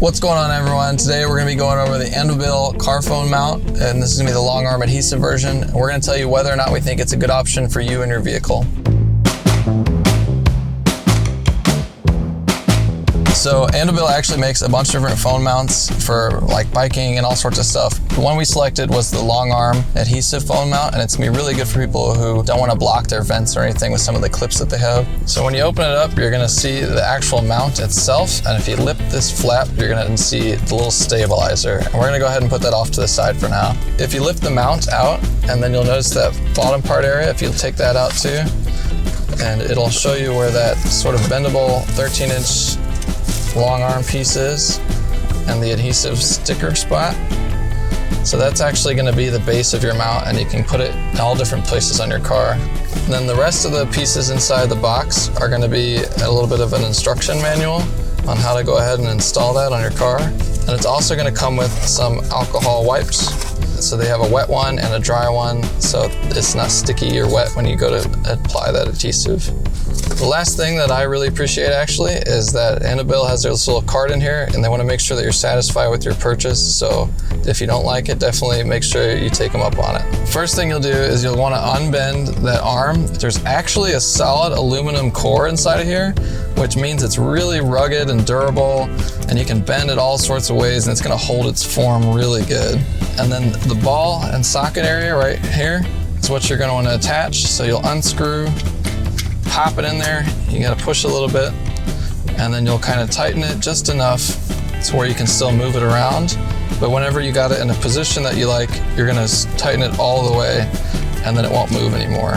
What's going on, everyone? Today we're going to be going over the Andobil car phone mount, and this is going to be the long arm adhesive version. And we're going to tell you whether or not we think it's a good option for you and your vehicle. So Andobil actually makes a bunch of different phone mounts for like biking and all sorts of stuff. The one we selected was the long arm adhesive phone mount, and it's gonna be really good for people who don't want to block their vents or anything with some of the clips that they have. So when you open it up, you're gonna see the actual mount itself, and if you lift this flap, you're gonna see the little stabilizer. And we're gonna go ahead and put that off to the side for now. If you lift the mount out, and then you'll notice that bottom part area, if you take that out too, and it'll show you where that sort of bendable 13-inch long arm pieces and the adhesive sticker spot. So that's actually going to be the base of your mount, and you can put it in all different places on your car. And then the rest of the pieces inside the box are going to be a little bit of an instruction manual on how to go ahead and install that on your car. And it's also going to come with some alcohol wipes. So they have a wet one and a dry one, so it's not sticky or wet when you go to apply that adhesive. The last thing that I really appreciate actually is that Andobil has this little card in here, and they want to make sure that you're satisfied with your purchase. So if you don't like it, definitely make sure you take them up on it. First thing you'll do is you'll want to unbend that arm. There's actually a solid aluminum core inside of here, which means it's really rugged and durable, and you can bend it all sorts of ways, and it's going to hold its form really good. And then the ball and socket area right here is what you're going to want to attach. So you'll unscrew, pop it in there, you got to push a little bit, and then you'll kind of tighten it just enough to where you can still move it around. But whenever you got it in a position that you like, you're going to tighten it all the way, and then it won't move anymore.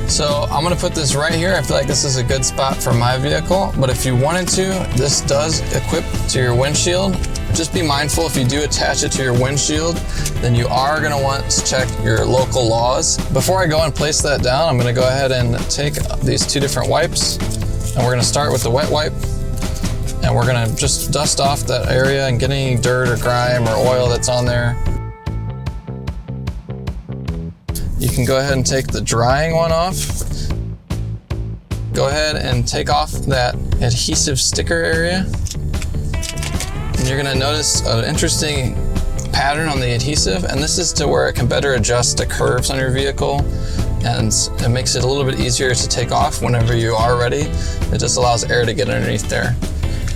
So I'm going to put this right here. I feel like this is a good spot for my vehicle, but if you wanted to, this does equip to your windshield. Just be mindful, if you do attach it to your windshield, then you are going to want to check your local laws. Before I go and place that down, I'm going to go ahead and take these two different wipes, and we're going to start with the wet wipe, and we're going to just dust off that area and get any dirt or grime or oil that's on there. You can go ahead and take the drying one off. Go ahead and take off that adhesive sticker area. And you're gonna notice an interesting pattern on the adhesive, and this is to where it can better adjust the curves on your vehicle, and it makes it a little bit easier to take off whenever you are ready. It just allows air to get underneath there.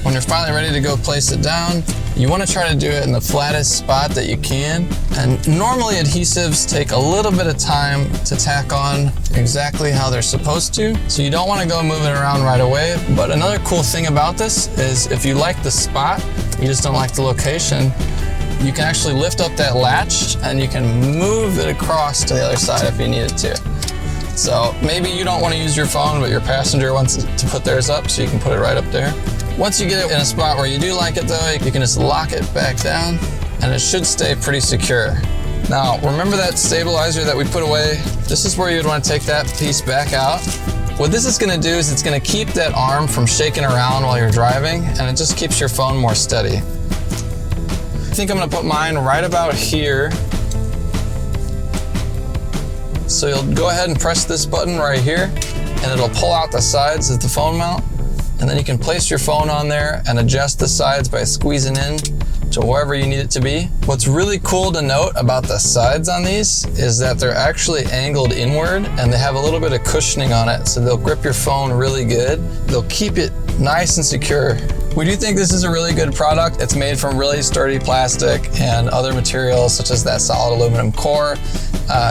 When you're finally ready to go place it down, you want to try to do it in the flattest spot that you can. And normally adhesives take a little bit of time to tack on exactly how they're supposed to. So you don't want to go moving around right away. But another cool thing about this is if you like the spot, you just don't like the location, you can actually lift up that latch and you can move it across to the other side if you needed to. So maybe you don't want to use your phone, but your passenger wants to put theirs up, so you can put it right up there. Once you get it in a spot where you do like it though, you can just lock it back down, and it should stay pretty secure. Now, remember that stabilizer that we put away? This is where you'd want to take that piece back out. What this is going to do is it's going to keep that arm from shaking around while you're driving, and it just keeps your phone more steady. I think I'm going to put mine right about here. So you'll go ahead and press this button right here, and it'll pull out the sides of the phone mount. And then you can place your phone on there and adjust the sides by squeezing in to wherever you need it to be. What's really cool to note about the sides on these is that they're actually angled inward, and they have a little bit of cushioning on it, so they'll grip your phone really good. They'll keep it nice and secure. We do think this is a really good product. It's made from really sturdy plastic and other materials such as that solid aluminum core.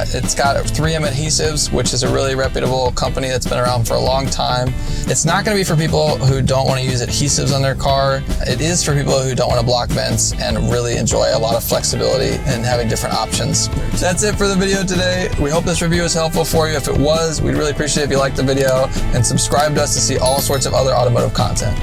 It's got 3M adhesives, which is a really reputable company that's been around for a long time. It's not going to be for people who don't want to use adhesives on their car. It is for people who don't want to block vents and really enjoy a lot of flexibility and having different options. That's it for the video today. We hope this review was helpful for you. If it was, we'd really appreciate if you liked the video and subscribe to us to see all sorts of other automotive content.